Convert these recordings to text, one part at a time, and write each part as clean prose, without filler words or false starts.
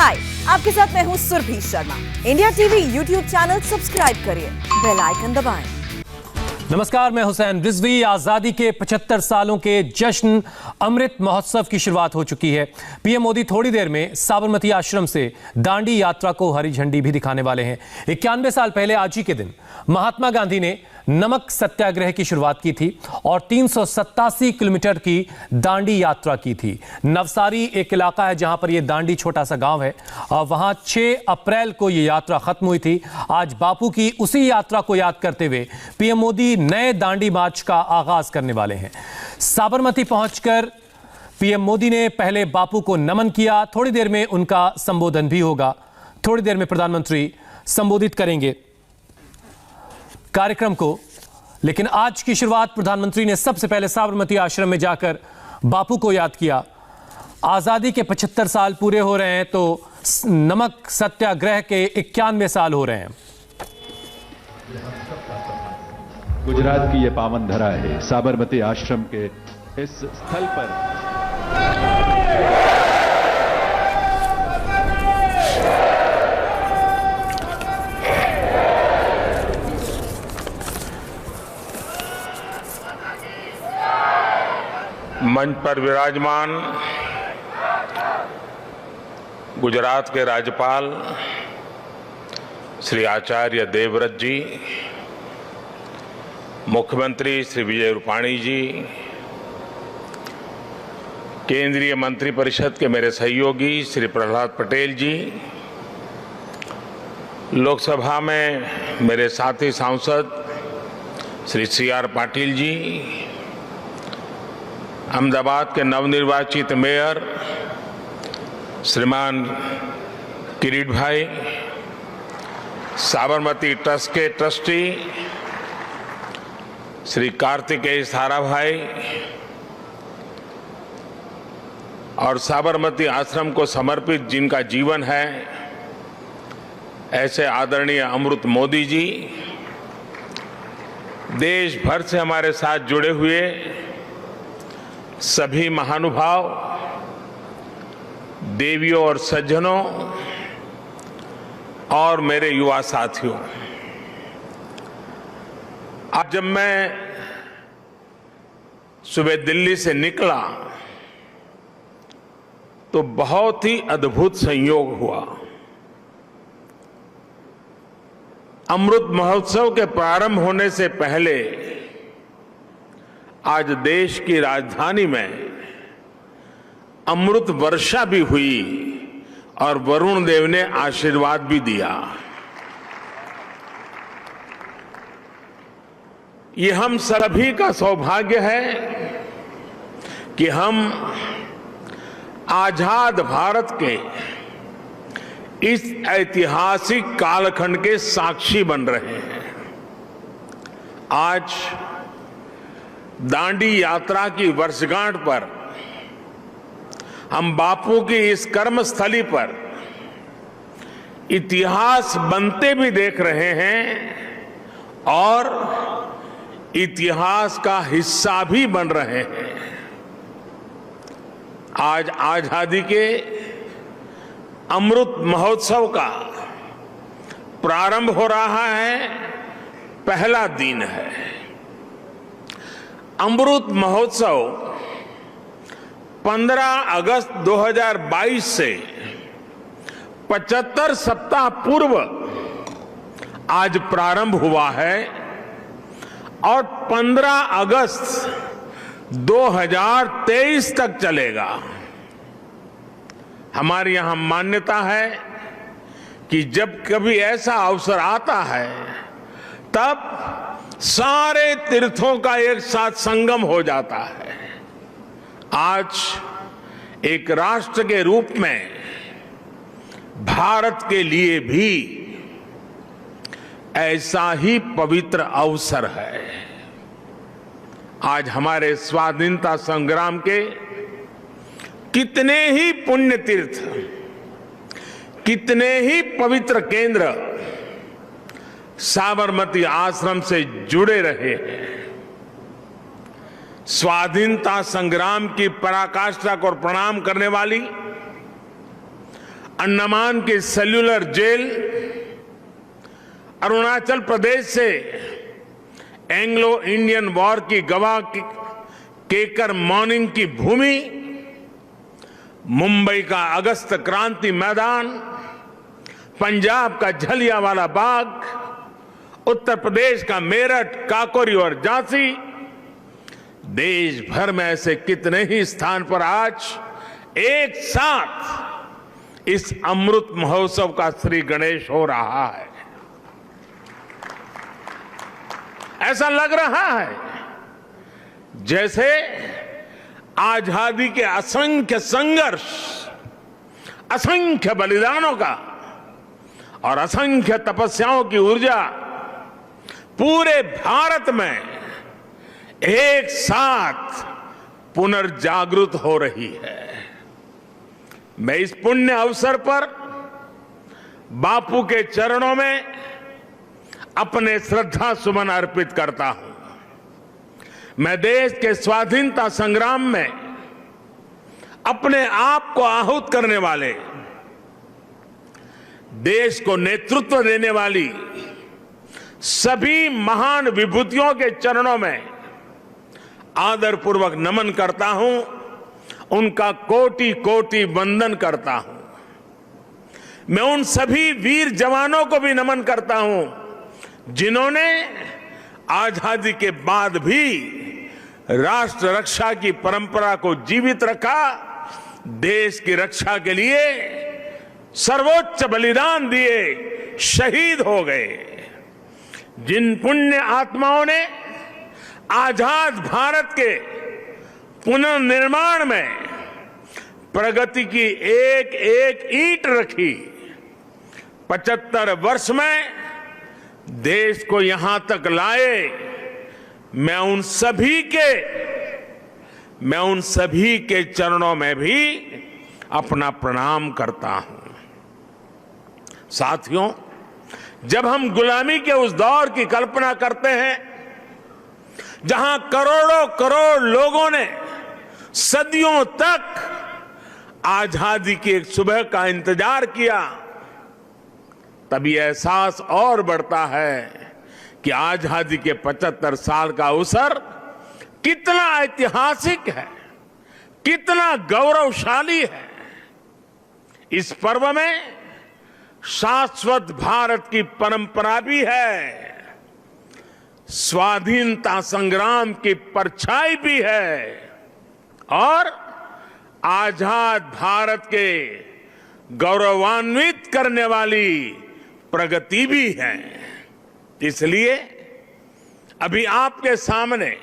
हाय, आपके साथ मैं हूँ Surbhi Sharma. India TV YouTube channel subscribe करिए, बेल आइकन दबाएं। नमस्कार, मैं हुसैन रिजवी। आजादी के 75 सालों के जश्न अमृत महोत्सव की शुरुआत हो चुकी है। पीएम मोदी थोड़ी देर में साबरमती आश्रम से दांडी यात्रा को हरी झंडी भी दिखाने वाले हैं। 91 साल पहले आज ही के दिन महात्मा गांधी ने नमक सत्याग्रह की शुरुआत की थी और 387 किलोमीटर की दांडी यात्रा की थी। नवसारी एक इलाका है जहां पर यह दांडी छोटा सा गांव है। वहां 6 अप्रैल को यह यात्रा खत्म हुई थी। आज बापू की उसी यात्रा को याद करते हुए पीएम मोदी नए दांडी मार्च का आगाज करने वाले हैं। साबरमती पहुंचकर पीएम मोदी ने पहले बापू को नमन किया। थोड़ी देर में उनका संबोधन भी होगा। थोड़ी देर में प्रधानमंत्री संबोधित करेंगे कार्यक्रम को। लेकिन आज की शुरुआत प्रधानमंत्री ने सबसे पहले साबरमती आश्रम में जाकर बापू को याद किया। आजादी के 75 साल पूरे हो रहे हैं तो नमक सत्याग्रह के 91 साल हो रहे हैं। गुजरात की यह पावन धरा है। साबरमती आश्रम के इस स्थल पर मंच पर विराजमान गुजरात के राज्यपाल श्री आचार्य देवव्रत जी, मुख्यमंत्री श्री विजय रूपाणी जी, केंद्रीय मंत्रिपरिषद के मेरे सहयोगी श्री प्रहलाद पटेल जी, लोकसभा में मेरे साथी सांसद श्री CR पाटिल जी, अहमदाबाद के नवनिर्वाचित मेयर श्रीमान किरीट भाई, साबरमती ट्रस्ट के ट्रस्टी श्री कार्तिकेय सारा भाई और साबरमती आश्रम को समर्पित जिनका जीवन है ऐसे आदरणीय अमृत मोदी जी, देश भर से हमारे साथ जुड़े हुए सभी महानुभाव, देवियों और सज्जनों और मेरे युवा साथियों, आज जब मैं सुबह दिल्ली से निकला तो बहुत ही अद्भुत संयोग हुआ। अमृत महोत्सव के प्रारंभ होने से पहले आज देश की राजधानी में अमृत वर्षा भी हुई और वरुण देव ने आशीर्वाद भी दिया। ये हम सभी का सौभाग्य है कि हम आजाद भारत के इस ऐतिहासिक कालखंड के साक्षी बन रहे हैं। आज दांडी यात्रा की वर्षगांठ पर हम बापू की इस कर्मस्थली पर इतिहास बनते भी देख रहे हैं और इतिहास का हिस्सा भी बन रहे हैं। आज आजादी के अमृत महोत्सव का प्रारंभ हो रहा है, पहला दिन है। अमृत महोत्सव 15 अगस्त 2022 से 75 सप्ताह पूर्व आज प्रारंभ हुआ है और 15 अगस्त 2023 तक चलेगा। हमारे यहां मान्यता है कि जब कभी ऐसा अवसर आता है तब सारे तीर्थों का एक साथ संगम हो जाता है। आज एक राष्ट्र के रूप में भारत के लिए भी ऐसा ही पवित्र अवसर है। आज हमारे स्वाधीनता संग्राम के कितने ही पुण्य तीर्थ, कितने ही पवित्र केंद्र साबरमती आश्रम से जुड़े रहे हैं। स्वाधीनता संग्राम की पराकाष्ठा को प्रणाम करने वाली अंडमान की सेल्यूलर जेल, अरुणाचल प्रदेश से एंग्लो इंडियन वॉर की गवाह केकर मॉर्निंग की भूमि, मुंबई का अगस्त क्रांति मैदान, पंजाब का जलियांवाला बाग, उत्तर प्रदेश का मेरठ, काकोरी और झांसी, देश भर में ऐसे कितने ही स्थान पर आज एक साथ इस अमृत महोत्सव का श्री गणेश हो रहा है। ऐसा लग रहा है जैसे आजादी के असंख्य संघर्ष, असंख्य बलिदानों का और असंख्य तपस्याओं की ऊर्जा पूरे भारत में एक साथ पुनर्जागृत हो रही है। मैं इस पुण्य अवसर पर बापू के चरणों में अपने श्रद्धा सुमन अर्पित करता हूं। मैं देश के स्वाधीनता संग्राम में अपने आप को आहूत करने वाले, देश को नेतृत्व देने वाली सभी महान विभूतियों के चरणों में आदरपूर्वक नमन करता हूं, उनका कोटि कोटि वंदन करता हूं। मैं उन सभी वीर जवानों को भी नमन करता हूं जिन्होंने आजादी के बाद भी राष्ट्र रक्षा की परंपरा को जीवित रखा, देश की रक्षा के लिए सर्वोच्च बलिदान दिए, शहीद हो गए। जिन पुण्य आत्माओं ने आजाद भारत के पुनर्निर्माण में प्रगति की एक एक ईंट रखी, 75 वर्ष में देश को यहां तक लाए, मैं उन सभी के चरणों में भी अपना प्रणाम करता हूं। साथियों, जब हम गुलामी के उस दौर की कल्पना करते हैं जहां करोड़ों करोड़ लोगों ने सदियों तक आजादी की एक सुबह का इंतजार किया, तभी एहसास और बढ़ता है कि आजादी के 75 साल का अवसर कितना ऐतिहासिक है, कितना गौरवशाली है। इस पर्व में शाश्वत भारत की परंपरा भी है, स्वाधीनता संग्राम की परछाई भी है और आजाद भारत के गौरवान्वित करने वाली प्रगति भी है। इसलिए अभी आपके सामने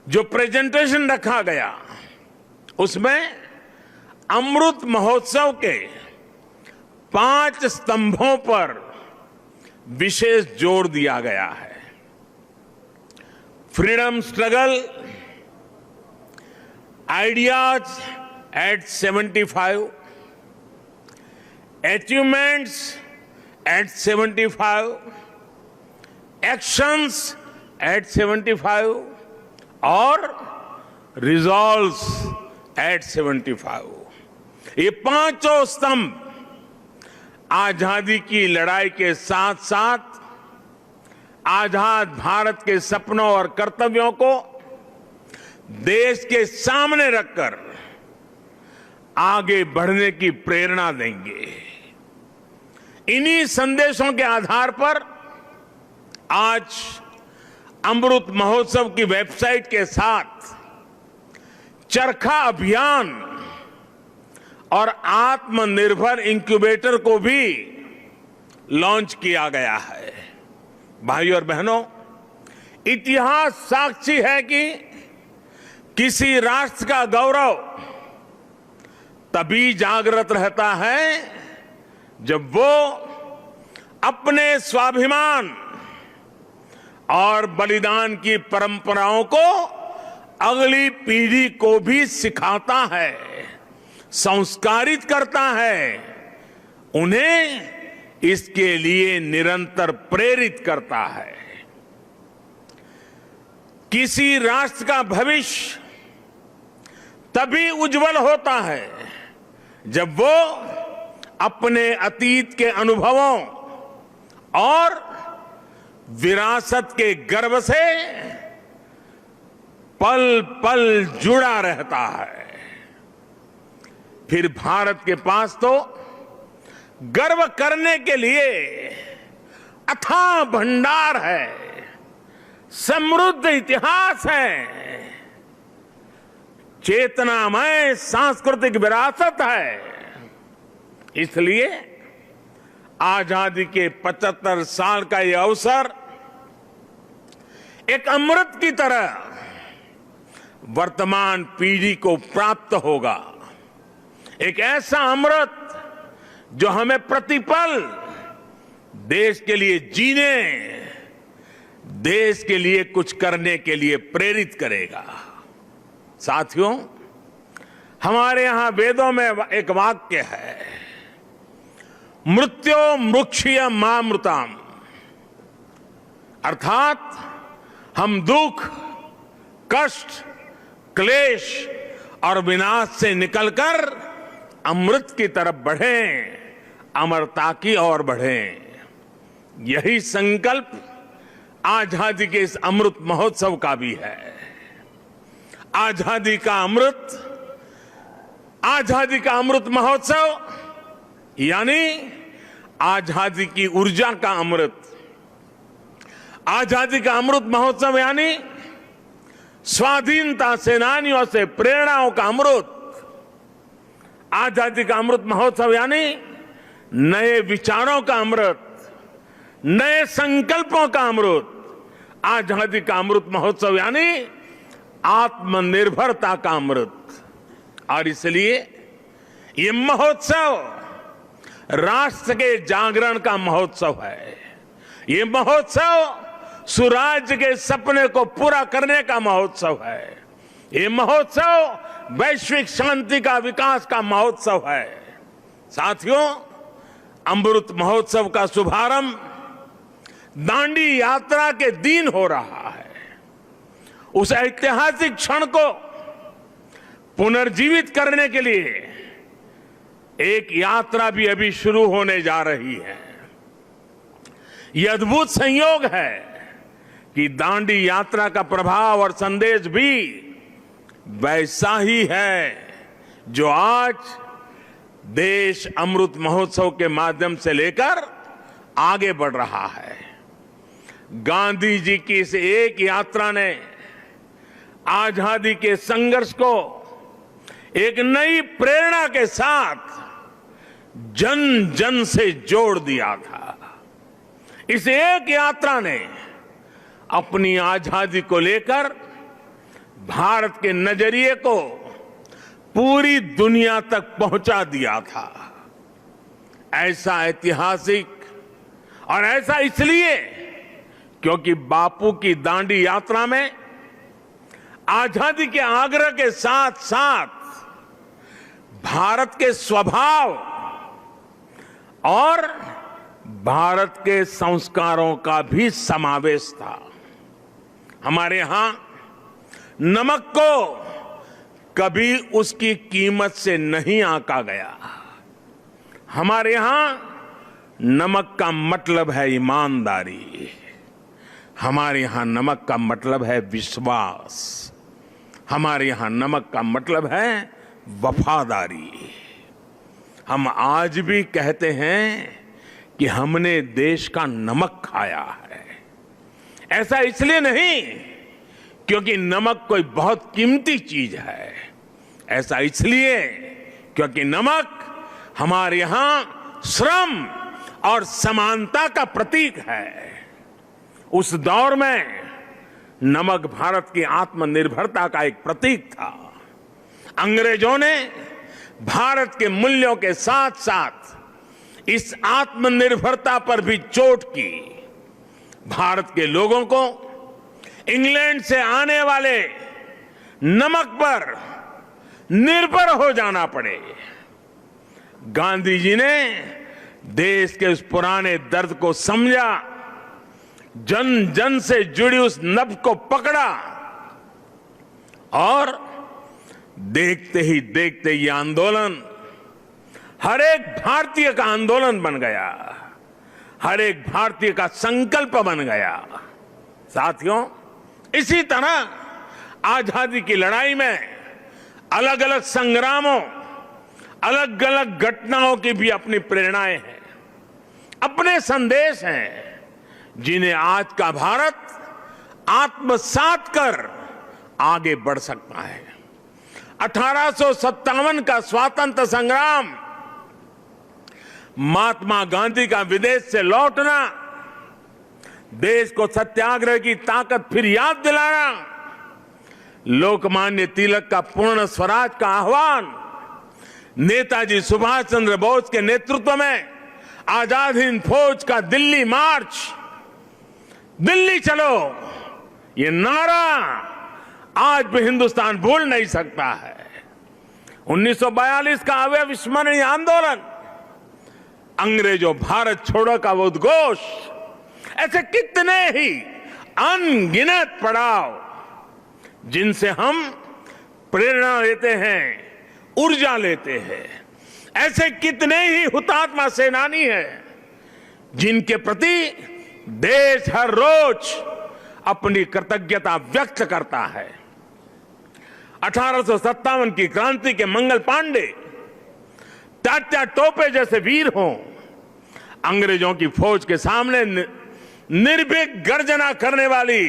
जो प्रेजेंटेशन रखा गया उसमें अमृत महोत्सव के 5 स्तंभों पर विशेष जोर दिया गया है। Freedom struggle, ideas at 75, achievements at 75, actions at 75 और रिजॉल्व्स एट 75। ये पांचों स्तंभ आजादी की लड़ाई के साथ साथ आजाद भारत के सपनों और कर्तव्यों को देश के सामने रखकर आगे बढ़ने की प्रेरणा देंगे। इन्हीं संदेशों के आधार पर आज अमृत महोत्सव की वेबसाइट के साथ चरखा अभियान और आत्मनिर्भर इंक्यूबेटर को भी लॉन्च किया गया है। भाइयों और बहनों, इतिहास साक्षी है कि किसी राष्ट्र का गौरव तभी जागृत रहता है जब वो अपने स्वाभिमान और बलिदान की परंपराओं को अगली पीढ़ी को भी सिखाता है, संस्कारित करता है, उन्हें इसके लिए निरंतर प्रेरित करता है। किसी राष्ट्र का भविष्य तभी उज्जवल होता है जब वो अपने अतीत के अनुभवों और विरासत के गर्व से पल पल जुड़ा रहता है। फिर भारत के पास तो गर्व करने के लिए अथाह भंडार है, समृद्ध इतिहास है, चेतनामय सांस्कृतिक विरासत है। इसलिए आजादी के 75 साल का यह अवसर एक अमृत की तरह वर्तमान पीढ़ी को प्राप्त होगा। एक ऐसा अमृत जो हमें प्रतिपल देश के लिए जीने, देश के लिए कुछ करने के लिए प्रेरित करेगा। साथियों, हमारे यहां वेदों में एक वाक्य है, मृत्यो मृक्षीय मामृताम, अर्थात हम दुख, कष्ट, क्लेश और विनाश से निकलकर अमृत की तरफ बढ़ें, अमरता की ओर बढ़ें। यही संकल्प आजादी के इस अमृत महोत्सव का भी है। आजादी का अमृत महोत्सव यानी आजादी की ऊर्जा का अमृत। आजादी का अमृत महोत्सव यानी स्वाधीनता सेनानियों से प्रेरणाओं का अमृत। आजादी का अमृत महोत्सव यानी नए विचारों का अमृत, नए संकल्पों का अमृत। आजादी का अमृत महोत्सव यानी आत्मनिर्भरता का अमृत। और इसलिए ये महोत्सव राष्ट्र के जागरण का महोत्सव है। ये महोत्सव सुराज्य के सपने को पूरा करने का महोत्सव है। ये महोत्सव वैश्विक शांति का, विकास का महोत्सव है। साथियों, अमृत महोत्सव का शुभारंभ दांडी यात्रा के दिन हो रहा है। उस ऐतिहासिक क्षण को पुनर्जीवित करने के लिए एक यात्रा भी अभी शुरू होने जा रही है। यह अद्भुत संयोग है कि दांडी यात्रा का प्रभाव और संदेश भी वैसा ही है जो आज देश अमृत महोत्सव के माध्यम से लेकर आगे बढ़ रहा है। गांधी जी की इस एक यात्रा ने आजादी के संघर्ष को एक नई प्रेरणा के साथ जन जन से जोड़ दिया था। इस एक यात्रा ने अपनी आजादी को लेकर भारत के नजरिए को पूरी दुनिया तक पहुंचा दिया था। ऐसा ऐतिहासिक और ऐसा इसलिए क्योंकि बापू की दांडी यात्रा में आजादी के आग्रह के साथ साथ भारत के स्वभाव और भारत के संस्कारों का भी समावेश था। हमारे यहां नमक को कभी उसकी कीमत से नहीं आंका गया। हमारे यहां नमक का मतलब है ईमानदारी। हमारे यहां नमक का मतलब है विश्वास। हमारे यहां नमक का मतलब है वफादारी। हम आज भी कहते हैं कि हमने देश का नमक खाया है। ऐसा इसलिए नहीं क्योंकि नमक कोई बहुत कीमती चीज है। ऐसा इसलिए क्योंकि नमक हमारे यहां श्रम और समानता का प्रतीक है। उस दौर में नमक भारत की आत्मनिर्भरता का एक प्रतीक था। अंग्रेजों ने भारत के मूल्यों के साथ साथ इस आत्मनिर्भरता पर भी चोट की। भारत के लोगों को इंग्लैंड से आने वाले नमक पर निर्भर हो जाना पड़े। गांधी जी ने देश के उस पुराने दर्द को समझा, जन जन से जुड़ी उस नब्ज को पकड़ा और देखते ही देखते ये आंदोलन हर एक भारतीय का आंदोलन बन गया, हर एक भारतीय का संकल्प बन गया। साथियों, इसी तरह आजादी की लड़ाई में अलग अलग संग्रामों, अलग अलग घटनाओं की भी अपनी प्रेरणाएं हैं, अपने संदेश हैं, जिन्हें आज का भारत आत्मसात कर आगे बढ़ सकता है। 1857 का स्वातंत्र संग्राम, महात्मा गांधी का विदेश से लौटना, देश को सत्याग्रह की ताकत फिर याद दिलाना, लोकमान्य तिलक का पूर्ण स्वराज का आह्वान, नेताजी सुभाष चंद्र बोस के नेतृत्व में आजाद हिंद फौज का दिल्ली मार्च, दिल्ली चलो, ये नारा आज भी हिंदुस्तान भूल नहीं सकता है। 1942 का अविस्मरणीय आंदोलन, अंग्रेजों भारत छोड़ो का वो उद्घोष, ऐसे कितने ही अनगिनत पड़ाव जिनसे हम प्रेरणा लेते हैं, ऊर्जा लेते हैं। ऐसे कितने ही हुतात्मा सेनानी हैं जिनके प्रति देश हर रोज अपनी कृतज्ञता व्यक्त करता है। 1857 की क्रांति के मंगल पांडे, तात्या टोपे जैसे वीर हों, अंग्रेजों की फौज के सामने निर्भीक गर्जना करने वाली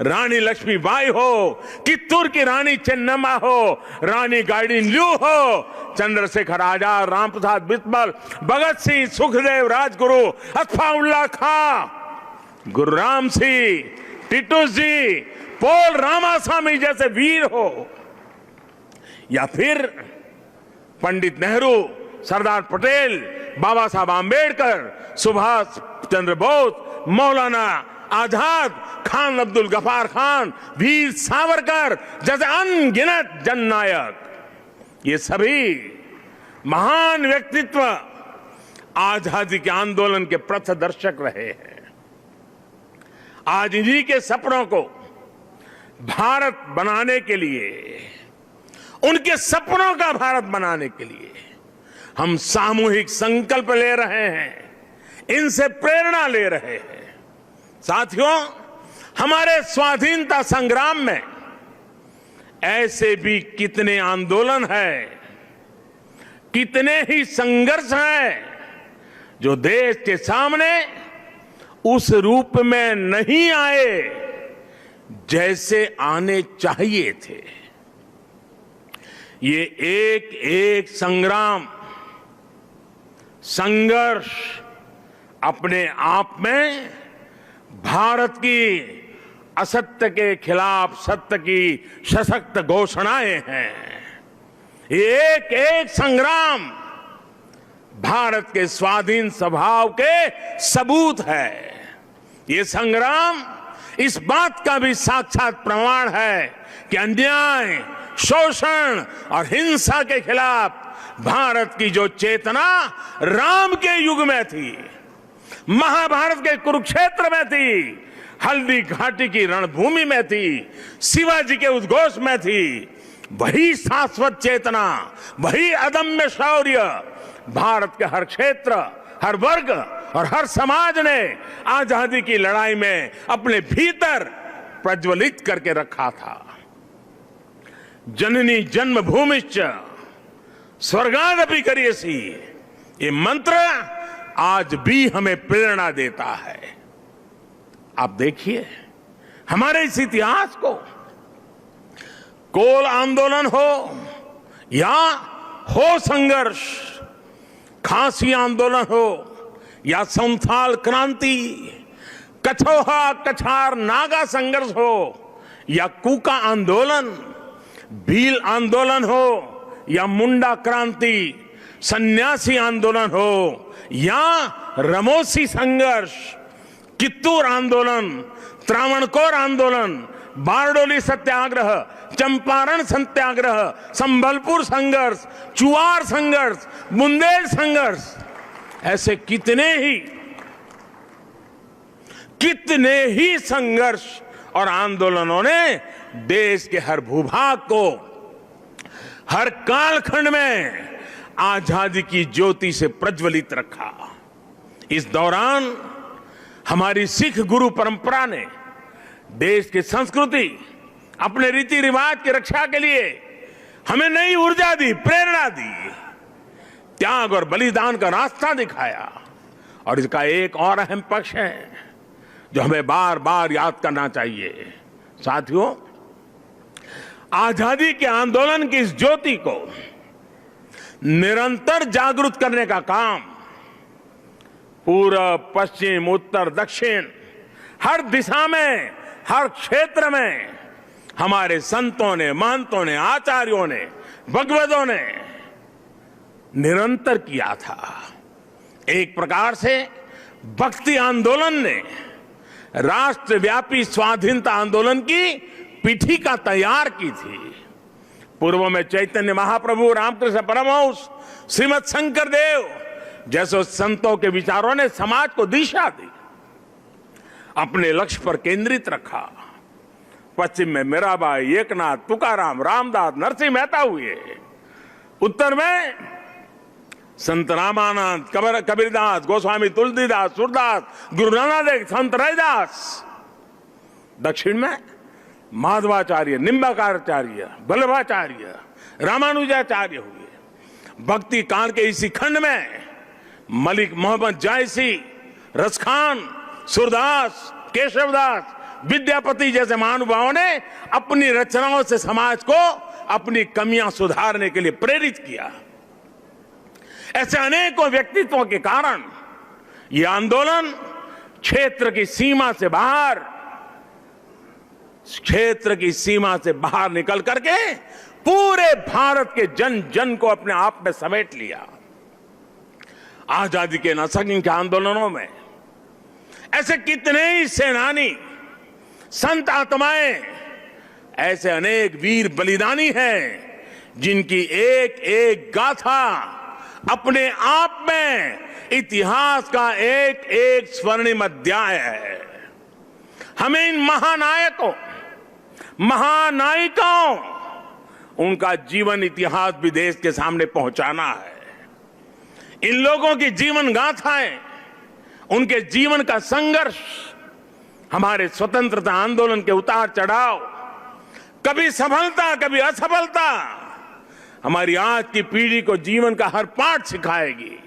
रानी लक्ष्मीबाई हो, कित्तूर की रानी चेन्नम्मा हो, रानी गाइडिनल्यू हो, चंद्रशेखर आजाद, रामप्रसाद बिस्मिल, भगत सिंह, सुखदेव, राजगुरु, अत्फाउल्लाह खां, गुरुराम सिंह, टिटू जी, पोल रामास्वामी जैसे वीर हो, या फिर पंडित नेहरू, सरदार पटेल, बाबा साहब आंबेडकर, सुभाष चंद्र बोस, मौलाना आजाद, खान अब्दुल गफार खान, वीर सावरकर जैसे अनगिनत जननायक, ये सभी महान व्यक्तित्व आजादी के आंदोलन के पथदर्शक रहे हैं। आज इन्हीं के सपनों को भारत बनाने के लिए, उनके सपनों का भारत बनाने के लिए हम सामूहिक संकल्प ले रहे हैं, इनसे प्रेरणा ले रहे हैं। साथियों, हमारे स्वाधीनता संग्राम में ऐसे भी कितने आंदोलन हैं, कितने ही संघर्ष हैं जो देश के सामने उस रूप में नहीं आए जैसे आने चाहिए थे। ये एक एक संग्राम, संघर्ष अपने आप में भारत की असत्य के खिलाफ सत्य की सशक्त घोषणाएं हैं। एक एक संग्राम भारत के स्वाधीन स्वभाव के सबूत है। ये संग्राम इस बात का भी साक्षात प्रमाण है कि अन्याय, शोषण और हिंसा के खिलाफ भारत की जो चेतना राम के युग में थी, महाभारत के कुरुक्षेत्र में थी, हल्दी घाटी की रणभूमि में थी, शिवाजी के उद्घोष में थी, वही शाश्वत चेतना, वही अदम्य शौर्य भारत के हर क्षेत्र, हर वर्ग और हर समाज ने आजादी की लड़ाई में अपने भीतर प्रज्वलित करके रखा था। जननी जन्मभूमिश्च स्वर्गादपि करियसी, ये मंत्र आज भी हमें प्रेरणा देता है। आप देखिए हमारे इस इतिहास को, कोल आंदोलन हो या हो संघर्ष, खासी आंदोलन हो या संथाल क्रांति, कछोहा कछार नागा संघर्ष हो या कूका आंदोलन, भील आंदोलन हो या मुंडा क्रांति, सन्यासी आंदोलन हो या रमोसी संघर्ष, कित्तूर आंदोलन, त्रावणकोर आंदोलन, बारडोली सत्याग्रह, चंपारण सत्याग्रह, संबलपुर संघर्ष, चुआर संघर्ष, बुंदेल संघर्ष, ऐसे कितने ही संघर्ष और आंदोलनों ने देश के हर भूभाग को, हर कालखंड में आजादी की ज्योति से प्रज्वलित रखा। इस दौरान हमारी सिख गुरु परंपरा ने देश की संस्कृति, अपने रीति रिवाज की रक्षा के लिए हमें नई ऊर्जा दी, प्रेरणा दी, त्याग और बलिदान का रास्ता दिखाया। और इसका एक और अहम पक्ष है जो हमें बार बार याद करना चाहिए। साथियों, आजादी के आंदोलन की इस ज्योति को निरंतर जागृत करने का काम पूरब, पश्चिम, उत्तर, दक्षिण, हर दिशा में, हर क्षेत्र में हमारे संतों ने, महंतों ने, आचार्यों ने, भगवतों ने निरंतर किया था। एक प्रकार से भक्ति आंदोलन ने राष्ट्रव्यापी स्वाधीनता आंदोलन की पीठिका तैयार की थी। पूर्व में चैतन्य महाप्रभु, रामकृष्ण परमहंस, श्रीमद शंकर देव जैसे संतों के विचारों ने समाज को दिशा दी, अपने लक्ष्य पर केंद्रित रखा। पश्चिम में मीराबाई, एकनाथ, तुकाराम, रामदास, नरसिंह मेहता हुए। उत्तर में संत रामानंद, कबीरदास, गोस्वामी तुलसीदास, सूरदास, गुरु नानक देव, संत रैदास। दक्षिण में माधवाचार्य, निम्बाकारचार्य, वल्लभाचार्य, रामानुजाचार्य हुए। भक्ति काल के इसी खंड में मलिक मोहम्मद जायसी, रसखान, सूरदास, केशवदास, विद्यापति जैसे महानुभावों ने अपनी रचनाओं से समाज को अपनी कमियां सुधारने के लिए प्रेरित किया। ऐसे अनेकों व्यक्तित्वों के कारण यह आंदोलन क्षेत्र की सीमा से बाहर निकल करके पूरे भारत के जन जन को अपने आप में समेट लिया। आजादी के असंख्य आंदोलनों में ऐसे कितने ही सेनानी, संत आत्माएं, ऐसे अनेक वीर बलिदानी हैं जिनकी एक एक गाथा अपने आप में इतिहास का एक एक स्वर्णिम अध्याय है। हमें इन महानायकों, महानायिकाओं, उनका जीवन इतिहास भी देश के सामने पहुंचाना है। इन लोगों की जीवन गाथाएं, उनके जीवन का संघर्ष, हमारे स्वतंत्रता आंदोलन के उतार चढ़ाव, कभी सफलता कभी असफलता, हमारी आज की पीढ़ी को जीवन का हर पाठ सिखाएगी।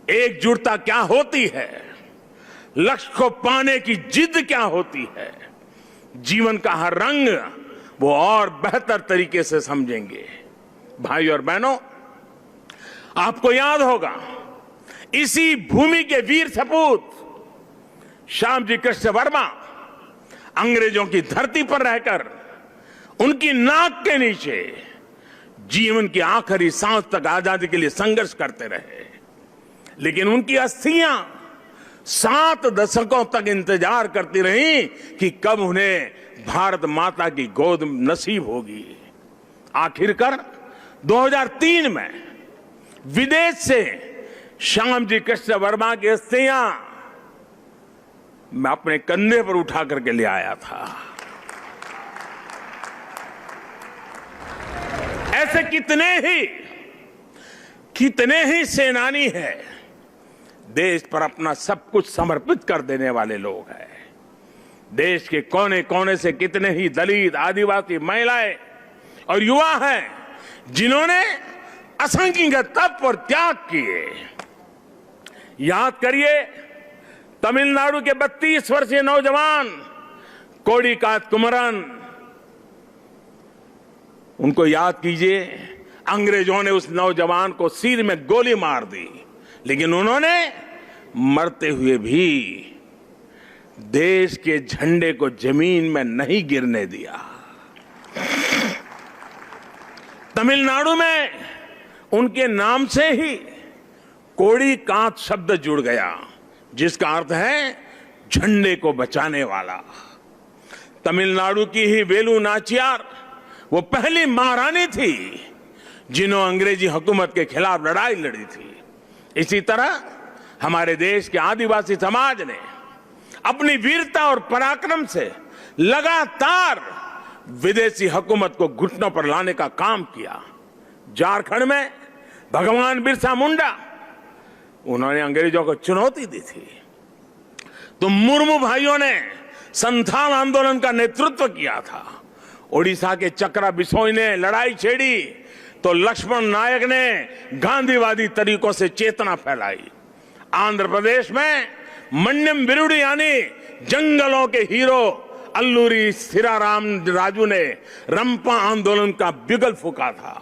एकजुटता क्या होती है, लक्ष्य को पाने की जिद क्या होती है, जीवन का हर रंग वो और बेहतर तरीके से समझेंगे। भाई और बहनों, आपको याद होगा इसी भूमि के वीर सपूत श्यामजी कृष्ण वर्मा अंग्रेजों की धरती पर रहकर उनकी नाक के नीचे जीवन की आखिरी सांस तक आजादी के लिए संघर्ष करते रहे। लेकिन उनकी अस्थियां 7 दशकों तक इंतजार करती रहीं कि कब उन्हें भारत माता की गोद नसीब होगी। आखिरकार 2003 में विदेश से श्यामजी कृष्ण वर्मा की अस्थियां मैं अपने कंधे पर उठा करके ले आया था। ऐसे कितने ही सेनानी हैं, देश पर अपना सब कुछ समर्पित कर देने वाले लोग हैं। देश के कोने कोने से कितने ही दलित, आदिवासी, महिलाएं और युवा हैं जिन्होंने असंख्य तप और त्याग किए। याद करिए तमिलनाडु के 32 वर्षीय नौजवान कोडिकात कुमरन, उनको याद कीजिए। अंग्रेजों ने उस नौजवान को सिर में गोली मार दी, लेकिन उन्होंने मरते हुए भी देश के झंडे को जमीन में नहीं गिरने दिया। तमिलनाडु में उनके नाम से ही कोडिकात शब्द जुड़ गया, जिसका अर्थ है झंडे को बचाने वाला। तमिलनाडु की ही वेलु नाचियार वो पहली महारानी थी जिन्होंने अंग्रेजी हुकूमत के खिलाफ लड़ाई लड़ी थी। इसी तरह हमारे देश के आदिवासी समाज ने अपनी वीरता और पराक्रम से लगातार विदेशी हुकूमत को घुटनों पर लाने का काम किया। झारखंड में भगवान बिरसा मुंडा, उन्होंने अंग्रेजों को चुनौती दी थी। तो मुर्मू भाइयों ने संथाल आंदोलन का नेतृत्व किया था। ओडिशा के चक्रा बिसोई ने लड़ाई छेड़ी तो लक्ष्मण नायक ने गांधीवादी तरीकों से चेतना फैलाई। आंध्र प्रदेश में मन्यम बिरुडी यानी जंगलों के हीरो अल्लूरी सीराराम राजू ने रंपा आंदोलन का बिगल फूका था।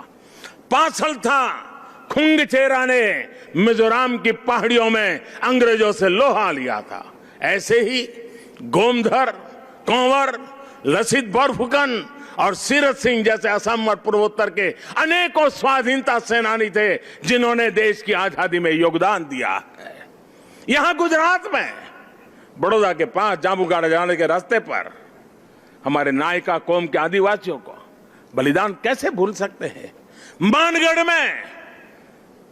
पासल था खुंगचेरा ने मिजोरम की पहाड़ियों में अंग्रेजों से लोहा लिया था। ऐसे ही गोमधर, कंवर, लसित बोरफुकन और सीरत सिंह जैसे असम और पूर्वोत्तर के अनेकों स्वाधीनता सेनानी थे जिन्होंने देश की आजादी में योगदान दिया है। यहां गुजरात में बड़ौदा के पास जांबुगाड़ा जाने के रास्ते पर हमारे नायका कौम के आदिवासियों को बलिदान कैसे भूल सकते हैं। मानगढ़ में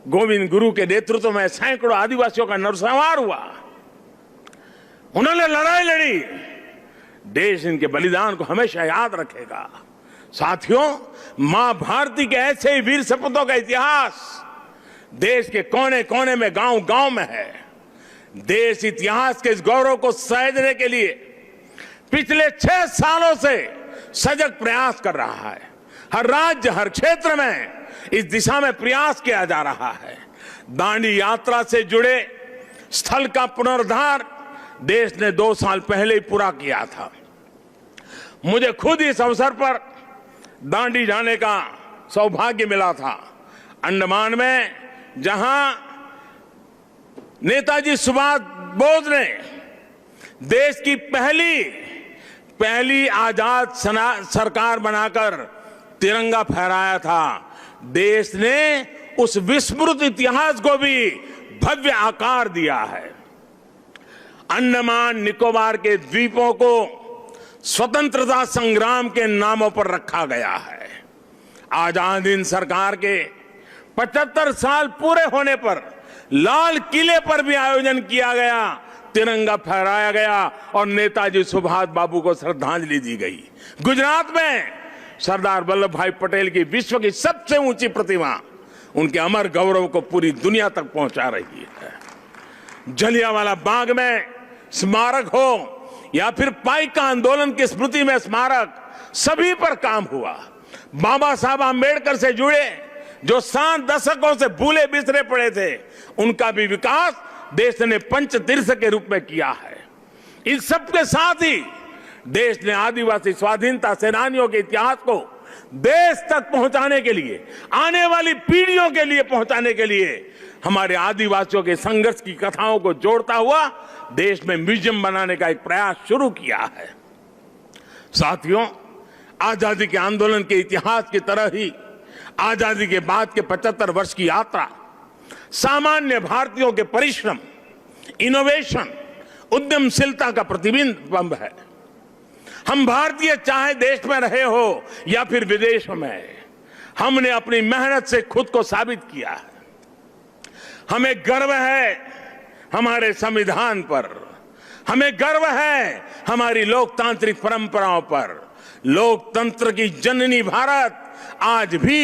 गोविंद गुरु के नेतृत्व में सैकड़ों आदिवासियों का नरसंहार हुआ। उन्होंने लड़ाई लड़ी। देश इनके बलिदान को हमेशा याद रखेगा। साथियों, मां भारती के ऐसे ही वीर सपूतों का इतिहास देश के कोने कोने में, गांव गांव में है। देश इतिहास के इस गौरव को सहेजने के लिए पिछले 6 सालों से सजग प्रयास कर रहा है। हर राज्य, हर क्षेत्र में इस दिशा में प्रयास किया जा रहा है। दांडी यात्रा से जुड़े स्थल का पुनरुद्धार देश ने 2 साल पहले ही पूरा किया था। मुझे खुद इस अवसर पर दांडी जाने का सौभाग्य मिला था। अंडमान में जहां नेताजी सुभाष बोस ने देश की पहली आजाद सरकार बनाकर तिरंगा फहराया था, देश ने उस विस्मृत इतिहास को भी भव्य आकार दिया है। अंडमान निकोबार के द्वीपों को स्वतंत्रता संग्राम के नामों पर रखा गया है। आजाद हिंद सरकार के 75 साल पूरे होने पर लाल किले पर भी आयोजन किया गया, तिरंगा फहराया गया और नेताजी सुभाष बाबू को श्रद्धांजलि दी गई। गुजरात में सरदार वल्लभ भाई पटेल की विश्व की सबसे ऊंची प्रतिमा उनके अमर गौरव को पूरी दुनिया तक पहुंचा रही है। जलियांवाला बाग में स्मारक हो या फिर पाइका आंदोलन की स्मृति में स्मारक, सभी पर काम हुआ। बाबा साहब आंबेडकर से जुड़े जो 7 दशकों से भूले बिसरे पड़े थे, उनका भी विकास देश ने पंचतीर्थ के रूप में किया है। इस सब के साथ ही देश ने आदिवासी स्वाधीनता सेनानियों के इतिहास को देश तक पहुंचाने के लिए, आने वाली पीढ़ियों के लिए पहुंचाने के लिए हमारे आदिवासियों के संघर्ष की कथाओं को जोड़ता हुआ देश में म्यूजियम बनाने का एक प्रयास शुरू किया है। साथियों, आजादी के आंदोलन के इतिहास की तरह ही आजादी के बाद के 75 वर्ष की यात्रा सामान्य भारतीयों के परिश्रम, इनोवेशन, उद्यमशीलता का प्रतिबिंब है। हम भारतीय चाहे देश में रहे हो या फिर विदेश में, हमने अपनी मेहनत से खुद को साबित किया है। हमें गर्व है हमारे संविधान पर, हमें गर्व है हमारी लोकतांत्रिक परंपराओं पर। लोकतंत्र की जननी भारत आज भी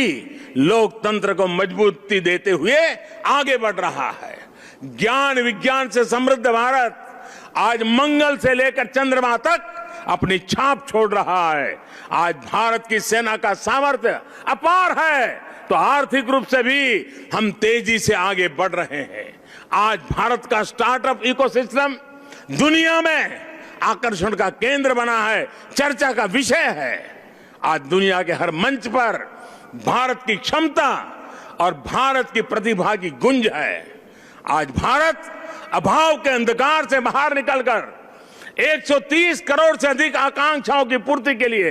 लोकतंत्र को मजबूती देते हुए आगे बढ़ रहा है। ज्ञान विज्ञान से समृद्ध भारत आज मंगल से लेकर चंद्रमा तक अपनी छाप छोड़ रहा है। आज भारत की सेना का सामर्थ्य अपार है, तो आर्थिक रूप से भी हम तेजी से आगे बढ़ रहे हैं। आज भारत का स्टार्टअप इकोसिस्टम दुनिया में आकर्षण का केंद्र बना है, चर्चा का विषय है। आज दुनिया के हर मंच पर भारत की क्षमता और भारत की प्रतिभा की गुंज है। आज भारत अभाव के अंधकार से बाहर निकलकर 130 करोड़ से अधिक आकांक्षाओं की पूर्ति के लिए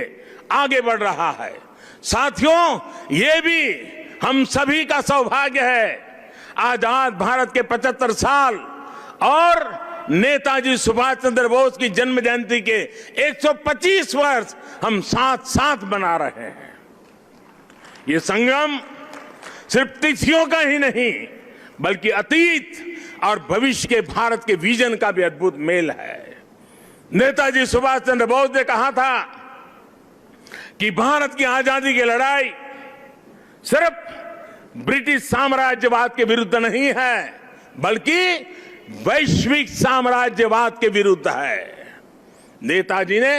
आगे बढ़ रहा है। साथियों, ये भी हम सभी का सौभाग्य है। आजाद भारत के 75 साल और नेताजी सुभाष चंद्र बोस की जन्म जयंती के 125 वर्ष हम साथ साथ मना रहे हैं। ये संगम सिर्फ तिथियों का ही नहीं, बल्कि अतीत और भविष्य के भारत के विजन का भी अद्भुत मेल है। नेताजी सुभाष चंद्र बोस ने कहा था कि भारत की आजादी की लड़ाई सिर्फ ब्रिटिश साम्राज्यवाद के विरुद्ध नहीं है, बल्कि वैश्विक साम्राज्यवाद के विरुद्ध है। नेताजी ने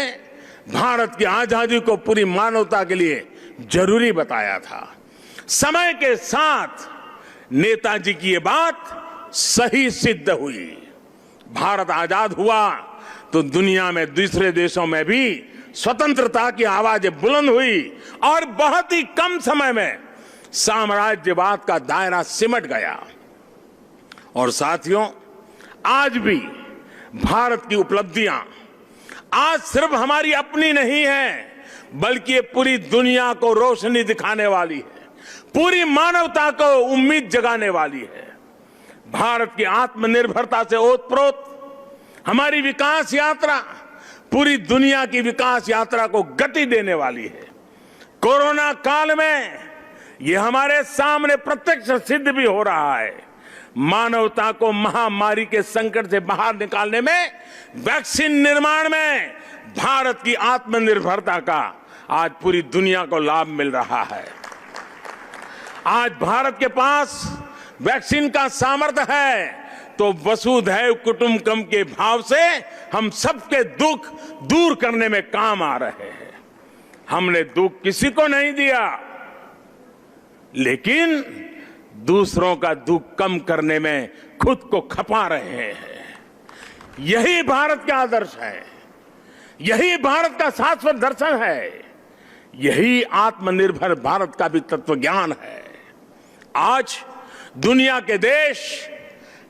भारत की आजादी को पूरी मानवता के लिए जरूरी बताया था। समय के साथ नेताजी की ये बात सही सिद्ध हुई। भारत आजाद हुआ तो दुनिया में दूसरे देशों में भी स्वतंत्रता की आवाजें बुलंद हुई और बहुत ही कम समय में साम्राज्यवाद का दायरा सिमट गया। और साथियों, आज भी भारत की उपलब्धियां आज सिर्फ हमारी अपनी नहीं है, बल्कि ये पूरी दुनिया को रोशनी दिखाने वाली है, पूरी मानवता को उम्मीद जगाने वाली है। भारत की आत्मनिर्भरता से ओतप्रोत हमारी विकास यात्रा पूरी दुनिया की विकास यात्रा को गति देने वाली है। कोरोना काल में यह हमारे सामने प्रत्यक्ष सिद्ध भी हो रहा है। मानवता को महामारी के संकट से बाहर निकालने में, वैक्सीन निर्माण में भारत की आत्मनिर्भरता का आज पूरी दुनिया को लाभ मिल रहा है। आज भारत के पास वैक्सीन का सामर्थ्य है तो वसुधैव कुटुंबकम के भाव से हम सबके दुख दूर करने में काम आ रहे हैं। हमने दुख किसी को नहीं दिया, लेकिन दूसरों का दुख कम करने में खुद को खपा रहे हैं। यही भारत का आदर्श है, यही भारत का शाश्वत दर्शन है, यही आत्मनिर्भर भारत का भी तत्व ज्ञान है। आज दुनिया के देश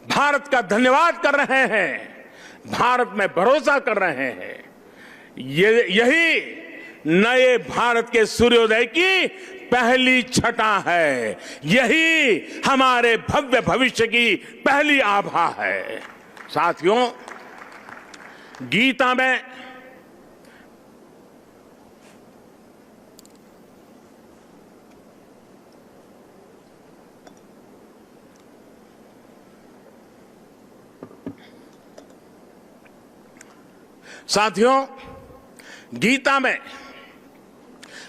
भारत का धन्यवाद कर रहे हैं, भारत में भरोसा कर रहे हैं। यही नए भारत के सूर्योदय की पहली छटा है, यही हमारे भव्य भविष्य की पहली आभा है। साथियों, गीता में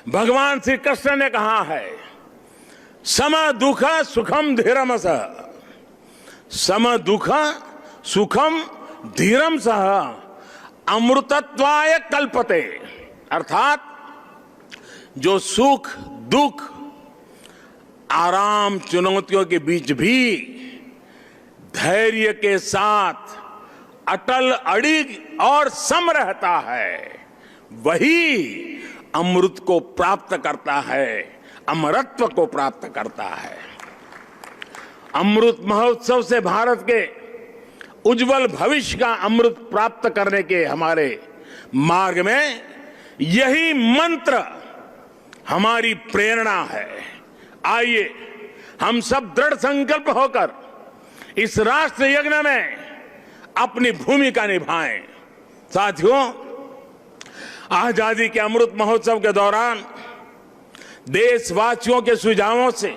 भगवान श्री कृष्ण ने कहा है, सम दुख सुखम धीरम सह, सम दुख सुखम धीरम सह अमृतत्वाय कल्पते। अर्थात जो सुख दुख आराम चुनौतियों के बीच भी धैर्य के साथ अटल अड़िग और सम रहता है, वही अमृत को प्राप्त करता है, अमरत्व को प्राप्त करता है। अमृत महोत्सव से भारत के उज्जवल भविष्य का अमृत प्राप्त करने के हमारे मार्ग में यही मंत्र हमारी प्रेरणा है। आइए हम सब दृढ़ संकल्प होकर इस राष्ट्र यज्ञ में अपनी भूमिका निभाएं। साथियों, आजादी के अमृत महोत्सव के दौरान देशवासियों के सुझावों से,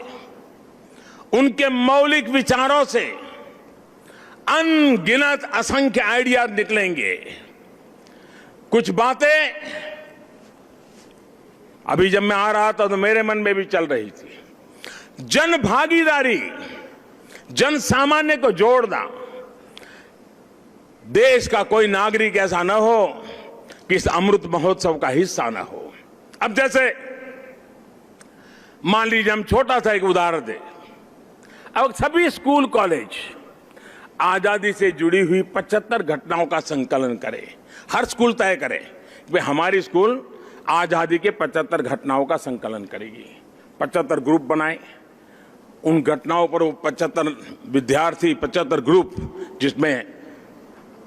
उनके मौलिक विचारों से अनगिनत असंख्य आइडिया निकलेंगे। कुछ बातें अभी जब मैं आ रहा था तो मेरे मन में भी चल रही थी। जन भागीदारी, जन सामान्य को जोड़ना। देश का कोई नागरिक ऐसा न हो कि इस अमृत महोत्सव का हिस्सा न हो। अब जैसे मान लीजिए हम छोटा सा एक उदाहरण दें। अब सभी स्कूल कॉलेज आजादी से जुड़ी हुई 75 घटनाओं का संकलन करें। हर स्कूल तय करे कि हमारी स्कूल आजादी के 75 घटनाओं का संकलन करेगी। 75 ग्रुप बनाए, उन घटनाओं पर वो 75 विद्यार्थी, 75 ग्रुप, जिसमें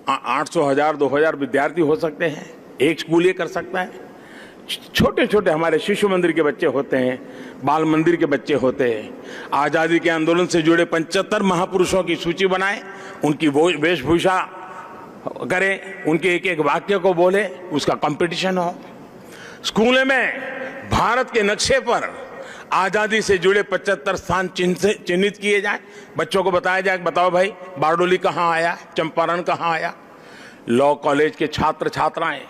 800, 1000, 2000 विद्यार्थी हो सकते हैं। एक स्कूल ये कर सकता है। छोटे छोटे हमारे शिशु मंदिर के बच्चे होते हैं, बाल मंदिर के बच्चे होते हैं। आजादी के आंदोलन से जुड़े 75 महापुरुषों की सूची बनाएं, उनकी वेशभूषा करें, उनके एक एक वाक्य को बोले, उसका कंपटीशन हो। स्कूल में भारत के नक्शे पर आजादी से जुड़े 75 स्थान चिन्हित किए जाए। बच्चों को बताया जाए, बताओ भाई बारडोली कहाँ आया, चंपारण कहाँ आया। लॉ कॉलेज के छात्र छात्राएं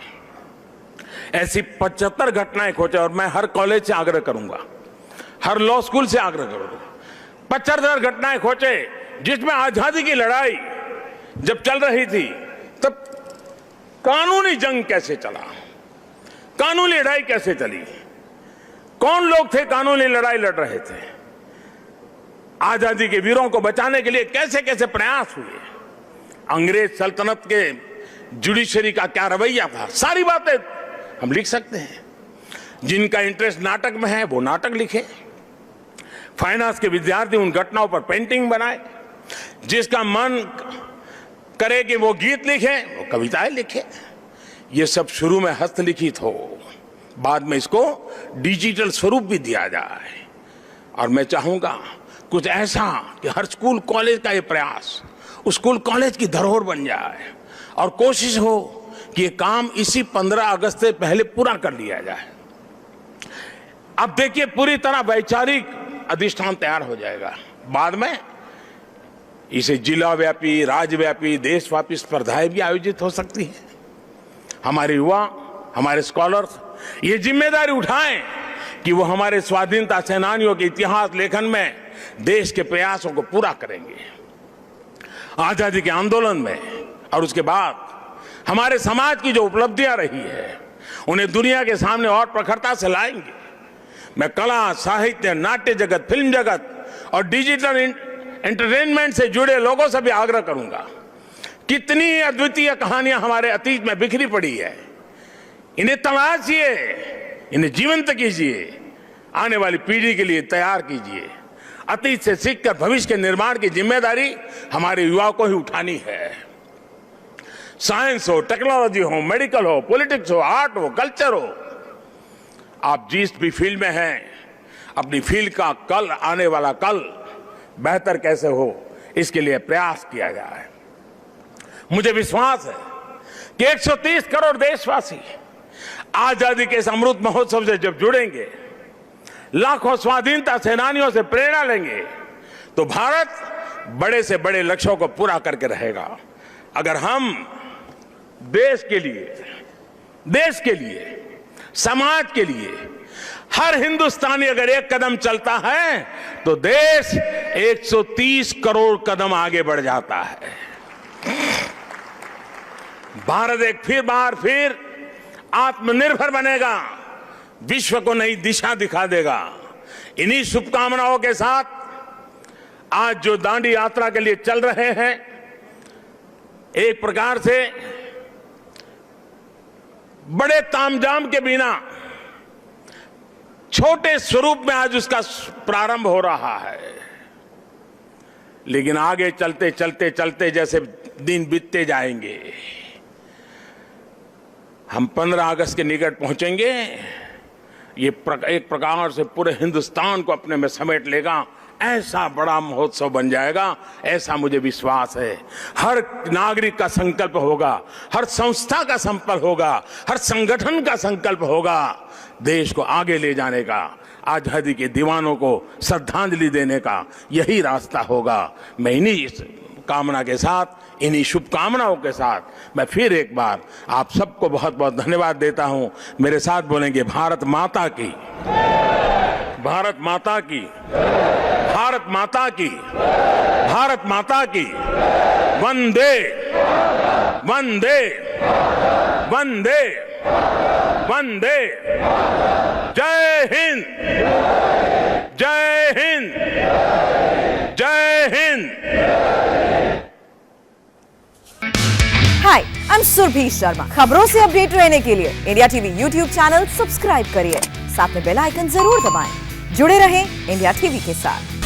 ऐसी 75 घटनाएं खोजे। और मैं हर कॉलेज से आग्रह करूंगा, हर लॉ स्कूल से आग्रह करूंगा 75 घटनाएं खोजे, जिसमें आजादी की लड़ाई जब चल रही थी तब कानूनी जंग कैसे चला, कानूनी लड़ाई कैसे चली, कौन लोग थे कानूनी लड़ाई लड़ रहे थे, आजादी के वीरों को बचाने के लिए कैसे कैसे प्रयास हुए, अंग्रेज सल्तनत के जुडिशरी का क्या रवैया था, सारी बातें हम लिख सकते हैं। जिनका इंटरेस्ट नाटक में है वो नाटक लिखे, फाइनेंस के विद्यार्थी उन घटनाओं पर पेंटिंग बनाए, जिसका मन करे कि वो गीत लिखे वो कविताएं लिखे। ये सब शुरू में हस्तलिखित हो, बाद में इसको डिजिटल स्वरूप भी दिया जाए। और मैं चाहूंगा कुछ ऐसा कि हर स्कूल कॉलेज का ये प्रयास उस स्कूल कॉलेज की धरोहर बन जाए और कोशिश हो कि ये काम इसी 15 अगस्त से पहले पूरा कर लिया जाए। अब देखिए पूरी तरह वैचारिक अधिष्ठान तैयार हो जाएगा, बाद में इसे जिला व्यापी, राज्यव्यापी, देशव्यापी स्पर्धाएं भी आयोजित हो सकती हैं। हमारे युवा, हमारे स्कॉलर्स ये जिम्मेदारी उठाएं कि वो हमारे स्वाधीनता सेनानियों के इतिहास लेखन में देश के प्रयासों को पूरा करेंगे। आजादी के आंदोलन में और उसके बाद हमारे समाज की जो उपलब्धियां रही है उन्हें दुनिया के सामने और प्रखरता से लाएंगे। मैं कला, साहित्य, नाट्य जगत, फिल्म जगत और डिजिटल एंटरटेनमेंट से जुड़े लोगों से भी आग्रह करूंगा, कितनी अद्वितीय कहानियां हमारे अतीत में बिखरी पड़ी है, इन्हें तलाशिए, इन्हें जीवंत कीजिए, आने वाली पीढ़ी के लिए तैयार कीजिए। अतीत से सीखकर भविष्य के निर्माण की जिम्मेदारी हमारे युवाओं को ही उठानी है। साइंस हो, टेक्नोलॉजी हो, मेडिकल हो, पॉलिटिक्स हो, आर्ट हो, कल्चर हो, आप जिस भी फील्ड में हैं, अपनी फील्ड का कल, आने वाला कल बेहतर कैसे हो इसके लिए प्रयास किया जाए। मुझे विश्वास है कि 130 करोड़ देशवासी आजादी के इस अमृत महोत्सव से जब जुड़ेंगे, लाखों स्वाधीनता सेनानियों से प्रेरणा लेंगे, तो भारत बड़े से बड़े लक्ष्यों को पूरा करके रहेगा। अगर हम देश के लिए, समाज के लिए हर हिंदुस्तानी अगर एक कदम चलता है तो देश 130 करोड़ कदम आगे बढ़ जाता है। भारत एक बार फिर आत्मनिर्भर बनेगा, विश्व को नई दिशा दिखा देगा। इन्हीं शुभकामनाओं के साथ आज जो दांडी यात्रा के लिए चल रहे हैं, एक प्रकार से बड़े तामझाम के बिना छोटे स्वरूप में आज उसका प्रारंभ हो रहा है, लेकिन आगे चलते चलते चलते जैसे दिन बीतते जाएंगे, हम 15 अगस्त के निकट पहुंचेंगे। ये एक प्रकार से पूरे हिंदुस्तान को अपने में समेट लेगा, ऐसा बड़ा महोत्सव बन जाएगा, ऐसा मुझे विश्वास है। हर नागरिक का संकल्प होगा, हर संस्था का संकल्प होगा, हर संगठन का संकल्प होगा देश को आगे ले जाने का, आजादी के दीवानों को श्रद्धांजलि देने का यही रास्ता होगा। मैं इन्हीं कामना के साथ, इन्हीं शुभकामनाओं के साथ मैं फिर एक बार आप सबको बहुत बहुत धन्यवाद देता हूं। मेरे साथ बोलेंगे भारत माता की, भारत माता की, भारत माता की, भारत माता की, वंदे वंदे वंदे वंदे। जय हिंद, जय हिंद, जय हिंद। हाय, आई एम सुरभि शर्मा। खबरों से अपडेट रहने के लिए India TV YouTube channel subscribe करिए, साथ में बेल आइकन जरूर दबाएं। जुड़े रहें इंडिया टीवी के साथ।